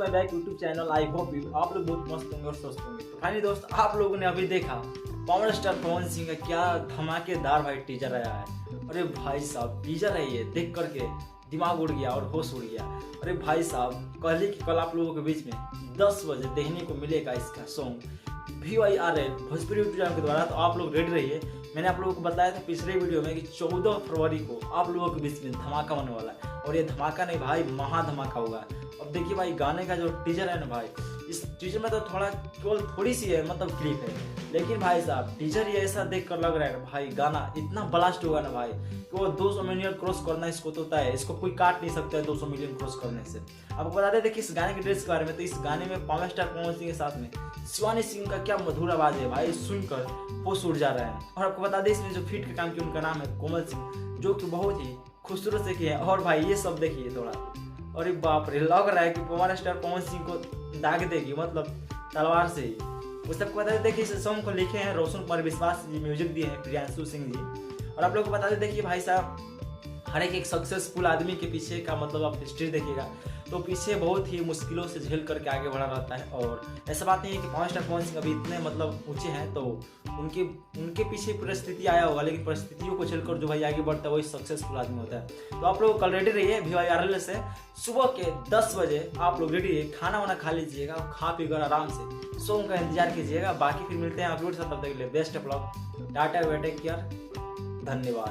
My back YouTube channel. I hope you आप लोग बहुत मस्त होंगे और स्वस्थ होंगे। तो फाइनली दोस्त, आप लोगों ने अभी देखा पावर स्टार पवन सिंह का क्या धमाकेदार भाई टीजर आया है। अरे भाई साहब, टीजर है ये, देख करके दिमाग उड़ गया और होश उड़ गया। अरे भाई साहब, कहली कि कल आप लोगों के बीच में 10 बजे देखने को मिलेगा इसका song VYRL Bhojpuri YouTube channel के द्वारा। तो आप लोग रेडी रहिए। मैंने आप लोगों को बताया था पिछले वीडियो में कि 14 फरवरी को आप लोगों के बीच में धमाका होने वाला है, और ये धमाका नहीं भाई, महा धमाका होगा। अब देखिए भाई, गाने का जो टीजर है ना भाई, इस टीजर में तो केवल थोड़ी सी है, मतलब क्लिप है, लेकिन भाई साहब टीजर ये ऐसा देख कर लग रहा है ना भाई, गाना इतना ब्लास्ट होगा ना भाई कि वो 200 मिलियन क्रॉस करना इसको तो तय है, इसको कोई काट नहीं सकता है 200 मिलियन क्रॉस करने से। आपको बता देते कि इस गाने के ड्रेस के बारे में, तो इस गाने में पावर स्टार पवन सिंह के साथ में शिवानी सिंह का क्या मधुर आवाज है भाई, सुनकर होश उड़ जा रहा है। और आपको बता दें इसमें जो फीट का काम किया उनका नाम है कोमल सिंह, जो कि बहुत ही खूबसूरत से किए हैं। और भाई ये सब देखिए थोड़ा, अरे बाप रे, लग रहा है कि पावर स्टार पवन सिंह को दाग देगी, मतलब तलवार से ही। उस सबको बता देते कि इस सॉन्ग को लिखे हैं रोशन कुमार विश्वास जी, म्यूजिक दिए हैं प्रियांशु सिंह जी। और आप लोग को बता देते कि भाई साहब, हर एक सक्सेसफुल आदमी के पीछे का मतलब आप हिस्ट्री देखिएगा तो पीछे बहुत ही मुश्किलों से झेल करके आगे बढ़ा रहता है। और ऐसा बात नहीं है कि पावर स्टार पवन सिंह अभी इतने मतलब ऊंचे हैं तो उनके पीछे परिस्थिति आया होगा, लेकिन परिस्थितियों को झेलकर जो भाई आगे बढ़ता है वही सक्सेसफुल आदमी होता है। तो आप लोग कल रेडी रहिए VYRL से सुबह के 10 बजे आप लोग रेडी रहिए, खाना वाना खा लीजिएगा, खा पी कर आराम से सॉन्ग का इंतजार कीजिएगा। बाकी फिर मिलते हैं अपलोड से, तब तक के लिए best of luck, tata, take care, धन्यवाद।